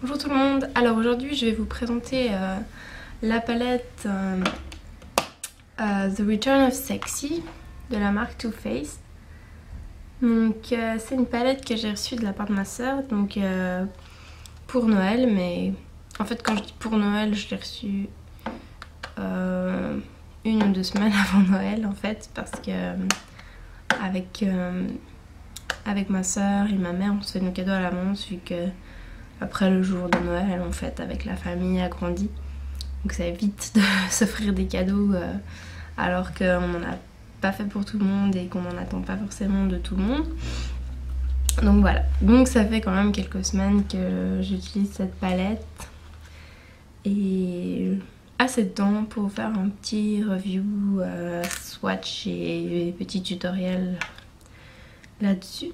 Bonjour tout le monde, alors aujourd'hui je vais vous présenter la palette The Return of Sexy de la marque Too Faced. Donc c'est une palette que j'ai reçue de la part de ma soeur donc pour Noël, mais en fait quand je dis pour Noël je l'ai reçue 1 ou 2 semaines avant Noël en fait, parce que avec ma soeur et ma mère on se fait nos cadeaux à l'avance, vu que après le jour de Noël, on fête avec la famille agrandie. Donc ça évite de s'offrir des cadeaux alors qu'on n'en a pas fait pour tout le monde et qu'on n'en attend pas forcément de tout le monde. Donc voilà. Donc ça fait quand même quelques semaines que j'utilise cette palette. Et assez de temps pour faire un petit review, swatch et petit tutoriel là-dessus.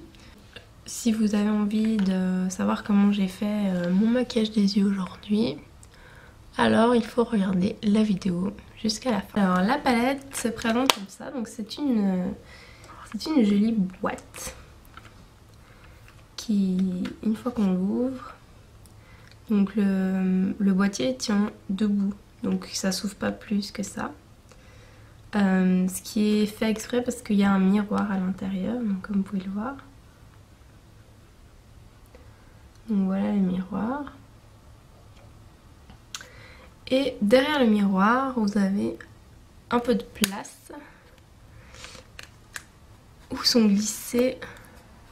Si vous avez envie de savoir comment j'ai fait mon maquillage des yeux aujourd'hui, alors il faut regarder la vidéo jusqu'à la fin. Alors la palette se présente comme ça, donc c'est une jolie boîte qui, une fois qu'on l'ouvre, donc le boîtier tient debout, donc ça s'ouvre pas plus que ça. Ce qui est fait exprès parce qu'il y a un miroir à l'intérieur, donc comme vous pouvez le voir. Donc voilà le miroir. Et derrière le miroir, vous avez un peu de place où sont glissées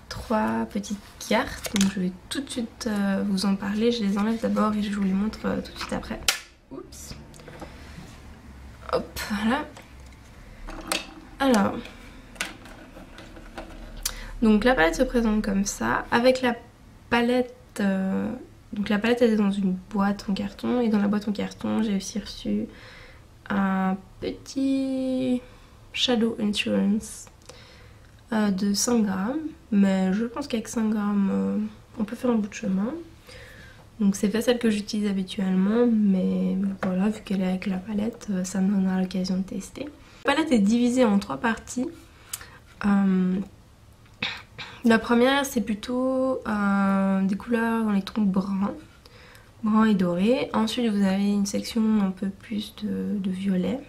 3 petites cartes. Donc je vais tout de suite vous en parler. Je les enlève d'abord et je vous les montre tout de suite après. Oups. Hop, voilà. Alors, donc la palette se présente comme ça, avec la palette. Donc la palette elle est dans une boîte en carton, et dans la boîte en carton j'ai aussi reçu un petit Shadow Insurance de 100 grammes, mais je pense qu'avec 100 grammes on peut faire un bout de chemin. Donc c'est pas celle que j'utilise habituellement, mais voilà, vu qu'elle est avec la palette, ça me donnera l'occasion de tester. La palette est divisée en 3 parties. La première, c'est plutôt des couleurs dans les tons brun et doré. Ensuite, vous avez une section un peu plus de violet.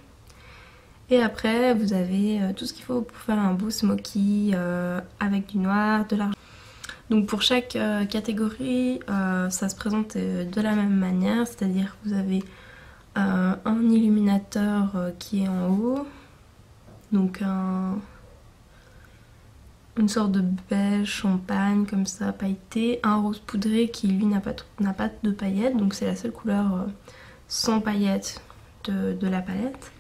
Et après, vous avez tout ce qu'il faut pour faire un beau smoky avec du noir, de l'argent. Donc pour chaque catégorie, ça se présente de la même manière. C'est-à-dire que vous avez un illuminateur qui est en haut. Donc une sorte de beige champagne comme ça, pailleté, un rose poudré qui lui n'a pas de paillettes, donc c'est la seule couleur sans paillettes de la palette,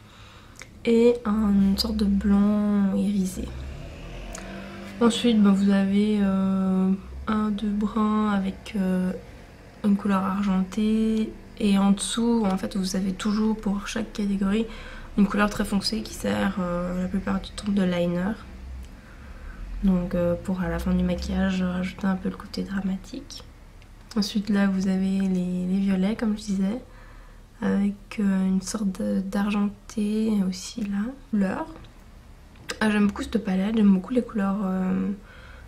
et une sorte de blanc irisé. Ensuite vous avez un de brun avec une couleur argentée, et en dessous en fait vous avez toujours pour chaque catégorie une couleur très foncée qui sert la plupart du temps de liner. Donc pour à la fin du maquillage rajouter un peu le côté dramatique. Ensuite là vous avez les violets comme je disais, avec une sorte d'argenté aussi là, couleur. J'aime beaucoup cette palette, j'aime beaucoup les couleurs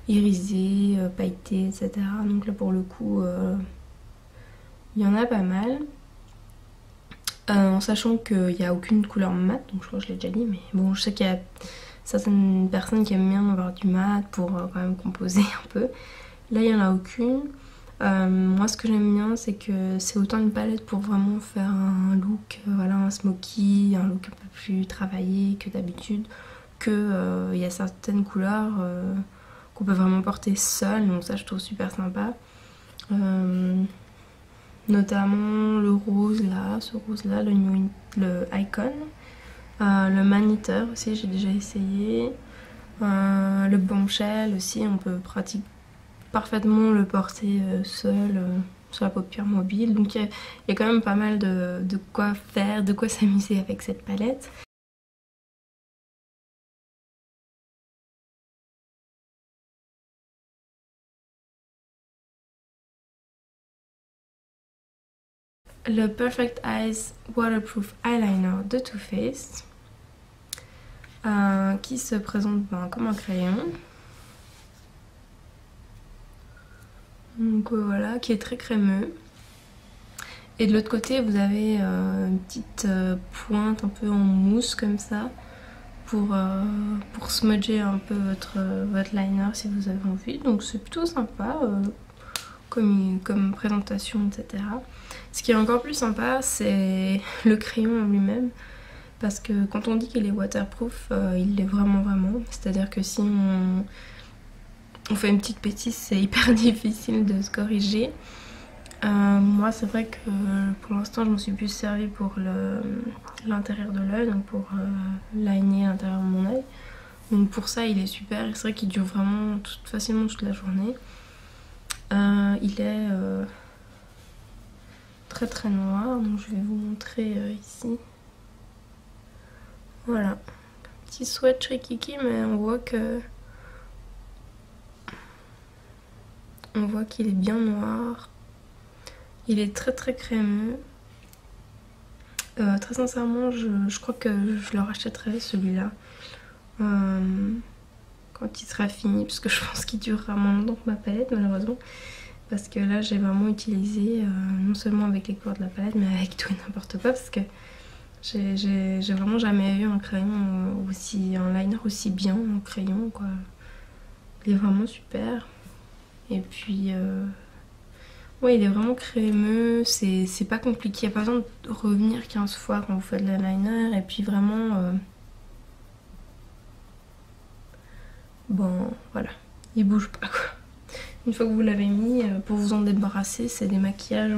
irisées, pailletées, etc. Donc là pour le coup il y en a pas mal. En sachant qu'il n'y a aucune couleur mat, donc je crois que je l'ai déjà dit, mais bon je sais qu'il y a certaines personnes qui aiment bien avoir du mat pour quand même composer un peu. Là il n'y en a aucune. Moi ce que j'aime bien c'est que c'est autant une palette pour vraiment faire un look, voilà, un smoky, un look un peu plus travaillé que d'habitude, que il y a certaines couleurs qu'on peut vraiment porter seule, donc ça je trouve super sympa. Notamment le rose là, ce rose là, le Icon. Le Maniteur aussi j'ai déjà essayé, le Bombshell aussi, on peut parfaitement le porter seul sur la paupière mobile, donc il y a quand même pas mal de quoi faire, de quoi s'amuser avec cette palette. Le Perfect Eyes Waterproof Eyeliner de Too Faced, qui se présente comme un crayon. Donc voilà, qui est très crémeux. Et de l'autre côté, vous avez une petite pointe un peu en mousse comme ça pour smudger un peu votre liner si vous avez envie. Donc c'est plutôt sympa comme présentation, etc. Ce qui est encore plus sympa, c'est le crayon en lui-même. Parce que quand on dit qu'il est waterproof, il l'est vraiment. C'est-à-dire que si on fait une petite bêtise, c'est hyper difficile de se corriger. Moi, c'est vrai que pour l'instant, je m'en suis plus servie pour l'intérieur de l'œil, donc pour liner l'intérieur de mon œil. Donc pour ça, il est super. C'est vrai qu'il dure vraiment facilement toute la journée. Il est très noir, donc je vais vous montrer ici. Voilà, petit swatch rikiki, mais on voit qu'il est bien noir. Il est très crémeux. Très sincèrement, je crois que je le rachèterai celui-là quand il sera fini, parce que je pense qu'il durera moins longtemps que ma palette malheureusement. Parce que là j'ai vraiment utilisé non seulement avec les couleurs de la palette, mais avec tout et n'importe quoi, parce que j'ai vraiment jamais eu un crayon un liner aussi bien en crayon quoi. Il est vraiment super. Et puis ouais, il est vraiment crémeux, c'est pas compliqué, il n'y a pas besoin de revenir 15 fois quand vous faites le liner. Et puis vraiment bon voilà, il bouge pas quoi. Une fois que vous l'avez mis, pour vous en débarrasser, c'est des maquillants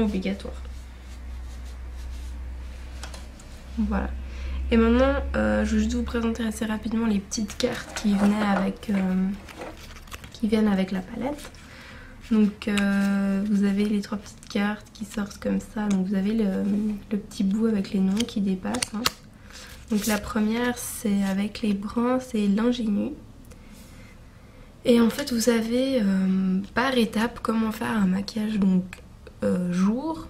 obligatoires. Voilà. Et maintenant, je vais juste vous présenter assez rapidement les petites cartes qui viennent avec la palette. Donc vous avez les 3 petites cartes qui sortent comme ça. Donc vous avez le petit bout avec les noms qui dépassent. Hein. Donc la première, c'est avec les bruns, c'est l'ingénu. Et en fait, vous avez par étape comment faire un maquillage donc jour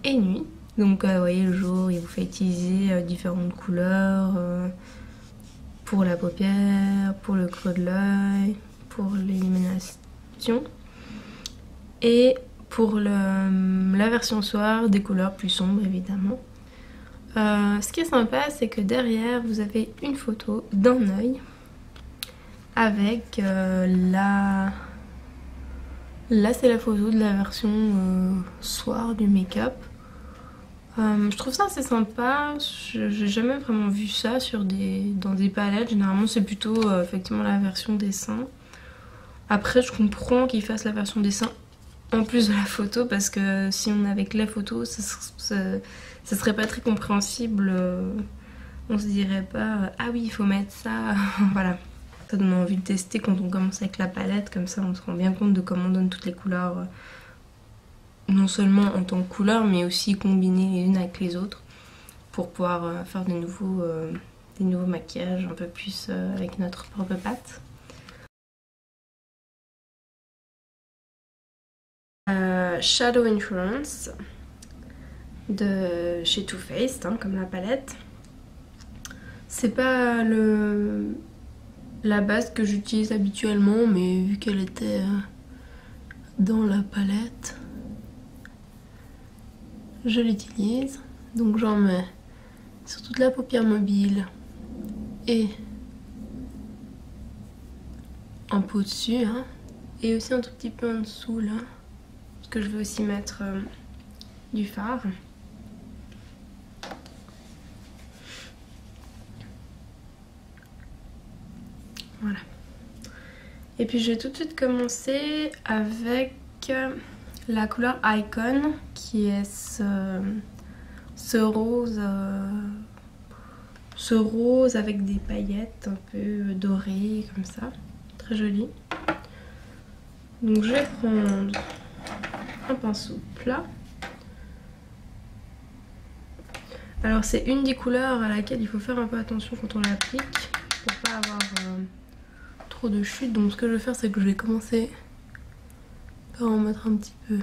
et nuit. Donc vous voyez, le jour, il vous fait utiliser différentes couleurs pour la paupière, pour le creux de l'œil, pour l'illumination. Et pour la version soir, des couleurs plus sombres évidemment. Ce qui est sympa, c'est que derrière, vous avez une photo d'un œil avec Là, c'est la photo de la version soir du make-up. Je trouve ça assez sympa. J'ai jamais vraiment vu ça dans des palettes. Généralement, c'est plutôt effectivement la version dessin. Après, je comprends qu'ils fassent la version dessin en plus de la photo, parce que si on avait que la photo, ça serait pas très compréhensible. On se dirait pas ah oui, il faut mettre ça. Voilà. Ça donne envie de tester quand on commence avec la palette, comme ça on se rend bien compte de comment on donne toutes les couleurs, non seulement en tant que couleur, mais aussi combiner les unes avec les autres pour pouvoir faire des nouveaux maquillages un peu plus avec notre propre patte. Shadow Influence de chez Too Faced, hein, comme la palette. C'est pas la base que j'utilise habituellement, mais vu qu'elle était dans la palette, je l'utilise. Donc j'en mets sur toute la paupière mobile et un peu au-dessus, hein, et aussi un tout petit peu en dessous là, parce que je veux aussi mettre du fard. Voilà. Et puis je vais tout de suite commencer avec la couleur Icon, qui est ce rose avec des paillettes un peu dorées comme ça, très joli. Donc je vais prendre un pinceau plat. Alors c'est une des couleurs à laquelle il faut faire un peu attention quand on l'applique pour pas avoir trop de chute. Donc ce que je vais faire, c'est que je vais commencer par en mettre un petit peu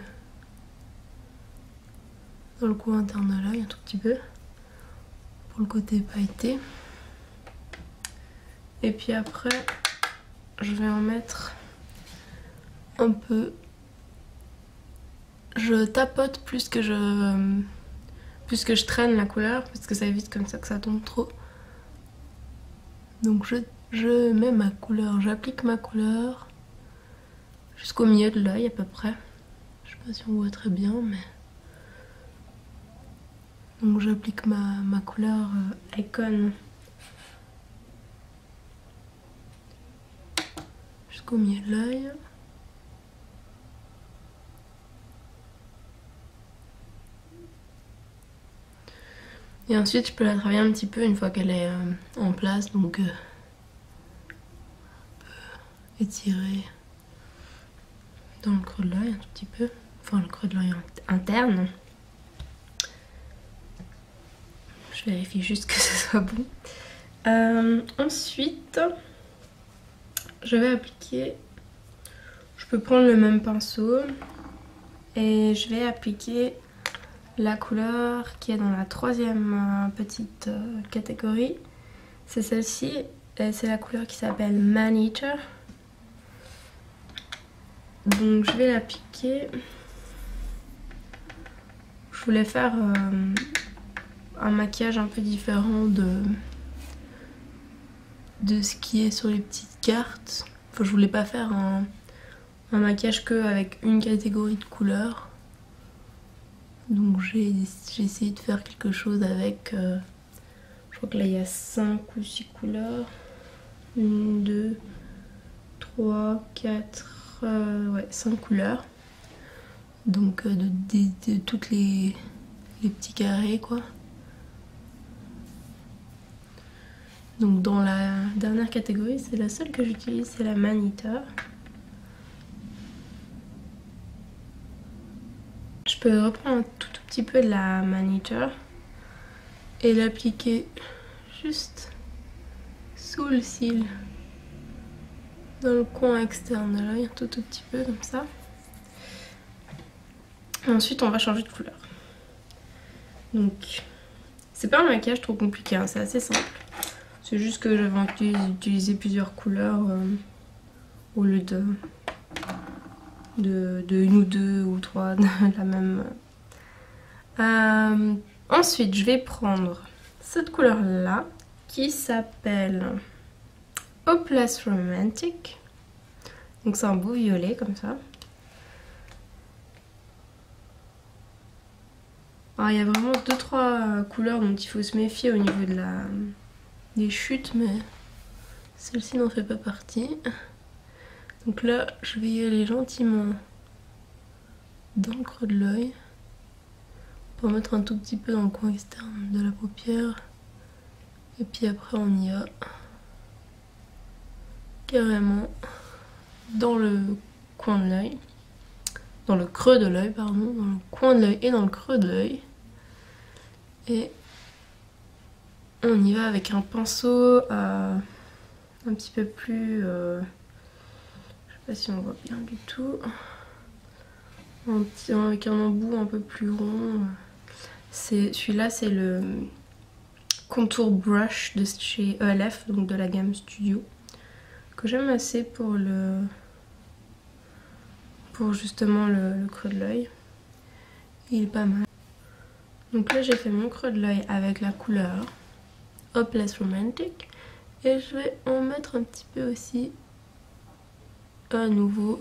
dans le coin interne de l'œil, un tout petit peu pour le côté pailleté. Et puis après je vais en mettre un peu je tapote plus que je traîne la couleur parce que ça évite comme ça que ça tombe trop. Donc je mets ma couleur, j'applique ma couleur jusqu'au milieu de l'œil à peu près. Je sais pas si on voit très bien, mais donc j'applique ma couleur Icon jusqu'au milieu de l'œil. Et ensuite je peux la travailler un petit peu une fois qu'elle est en place, donc un peu étirer dans le creux de l'œil un tout petit peu, enfin le creux de l'œil interne. Je vérifie juste que ce soit bon. Ensuite, je vais appliquer, je peux prendre le même pinceau et je vais appliquer la couleur qui est dans la troisième petite catégorie. C'est celle-ci et c'est la couleur qui s'appelle Man Eater. Donc je vais l'appliquer. Je voulais faire un maquillage un peu différent de ce qui est sur les petites cartes. Enfin, je voulais pas faire un maquillage que avec une catégorie de couleurs. Donc j'ai essayé de faire quelque chose avec, je crois que là il y a 5 ou 6 couleurs. 1, 2, 3, 4, ouais 5 couleurs. Donc de toutes les petits carrés quoi. Donc dans la dernière catégorie, c'est la seule que j'utilise, c'est la Man Eater. Je peux reprendre un tout petit peu de la Man Eater et l'appliquer juste sous le cil, dans le coin externe de l'œil, un tout petit peu comme ça. Et ensuite on va changer de couleur. Donc c'est pas un maquillage trop compliqué, hein, c'est assez simple. C'est juste que j'avais envie d'utiliser plusieurs couleurs au lieu de une ou deux ou trois de la même. Ensuite je vais prendre cette couleur là qui s'appelle Hopeless Romantic. Donc c'est un beau violet comme ça. Alors il y a vraiment 2-3 couleurs dont il faut se méfier au niveau de des chutes, mais celle-ci n'en fait pas partie. Donc là je vais y aller gentiment dans le creux de l'œil pour mettre un tout petit peu dans le coin externe de la paupière. Et puis après on y va carrément dans le coin de l'œil. Dans le creux de l'œil, pardon. Dans le coin de l'œil et dans le creux de l'œil. Et on y va avec un pinceau un petit peu plus... je sais pas si on voit bien du tout. Avec un embout un peu plus rond. Celui-là c'est le Contour Brush de chez ELF, donc de la gamme Studio, que j'aime assez pour justement le creux de l'œil. Il est pas mal. Donc là j'ai fait mon creux de l'œil avec la couleur Hopeless Romantic et je vais en mettre un petit peu aussi à nouveau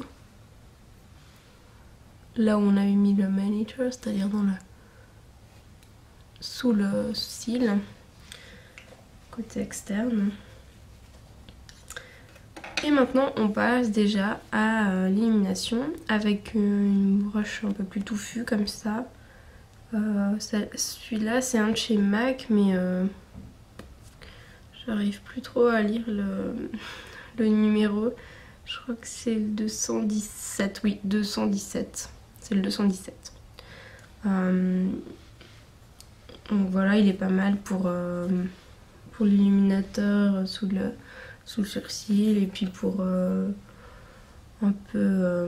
là où on avait mis le Man Eater, c'est-à-dire sous le cil, côté externe. Et maintenant on passe déjà à l'illumination avec une broche un peu plus touffue comme ça. Celui-là c'est un de chez MAC, mais j'arrive plus trop à lire le numéro. Je crois que c'est le 217, oui 217, c'est le 217. Donc voilà, il est pas mal pour l'illuminateur sous le sourcil et puis pour un peu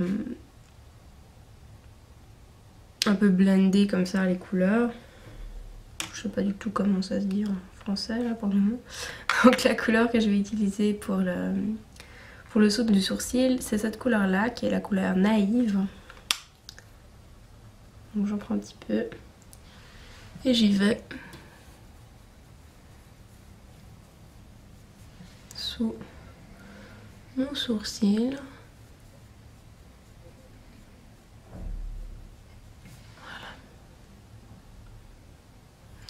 blender comme ça les couleurs. Je sais pas du tout comment ça se dit en français là pour le moment. Donc la couleur que je vais utiliser pour le saut du sourcil, c'est cette couleur là qui est la couleur Naïve. Donc j'en prends un petit peu et j'y vais sous mon sourcil.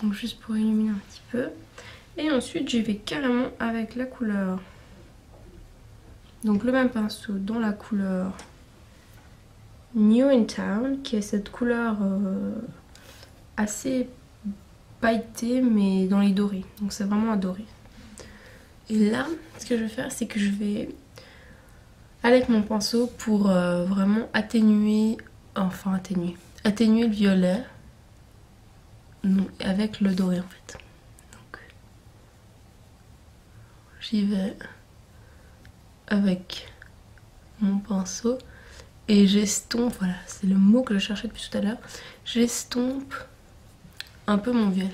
Donc juste pour illuminer un petit peu. Et ensuite j'y vais carrément avec la couleur. Donc le même pinceau dans la couleur New in Town, qui est cette couleur assez pailletée mais dans les dorés. Donc c'est vraiment un doré. Et là ce que je vais faire, c'est que je vais avec mon pinceau pour vraiment atténuer le violet. Non, avec le doré en fait. Donc j'y vais avec mon pinceau et j'estompe, voilà, c'est le mot que je cherchais depuis tout à l'heure. J'estompe un peu mon violet.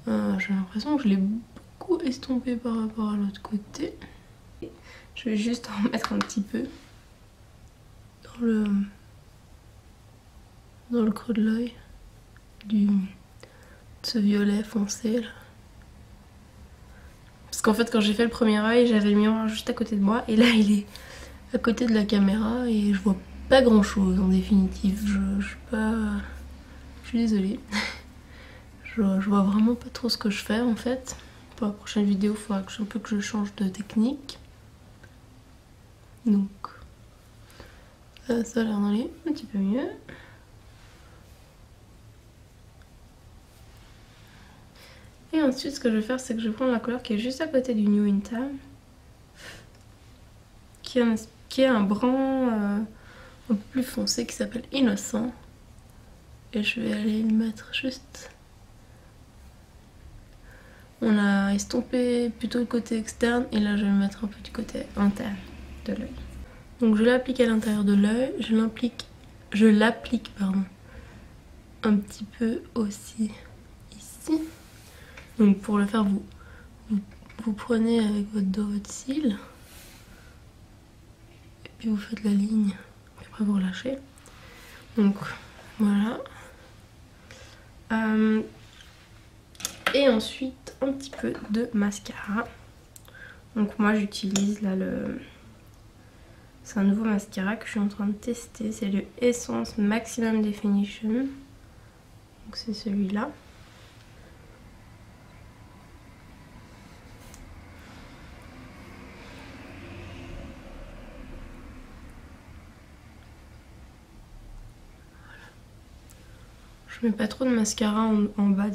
J'ai l'impression que je l'ai beaucoup estompé par rapport à l'autre côté. Je vais juste en mettre un petit peu dans le creux de l'œil de ce violet foncé là. Parce qu'en fait quand j'ai fait le premier œil, j'avais le miroir juste à côté de moi et là il est à côté de la caméra et je vois pas grand chose en définitive. Je suis désolée. je vois vraiment pas trop ce que je fais en fait. Pour la prochaine vidéo, il faudra que je change de technique. Donc ça a l'air d'aller un petit peu mieux. Et ensuite ce que je vais faire, c'est que je vais prendre la couleur qui est juste à côté du New in Town, qui est un brun un peu plus foncé qui s'appelle Innocent. Et je vais aller le mettre juste... On a estompé plutôt le côté externe et là je vais le mettre un peu du côté interne de l'œil. Donc je l'applique à l'intérieur de l'œil, je l'applique un petit peu aussi ici. Donc pour le faire, vous prenez avec votre cil et puis vous faites la ligne et après vous relâchez. Donc voilà. Et ensuite un petit peu de mascara. Donc moi j'utilise là c'est un nouveau mascara que je suis en train de tester. C'est le Essence Maximum Definition. Donc c'est celui-là. Je mets pas trop de mascara en bas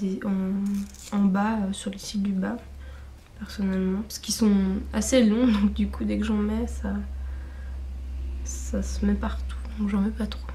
sur les cils du bas, personnellement, parce qu'ils sont assez longs, donc du coup dès que j'en mets, ça se met partout, donc j'en mets pas trop.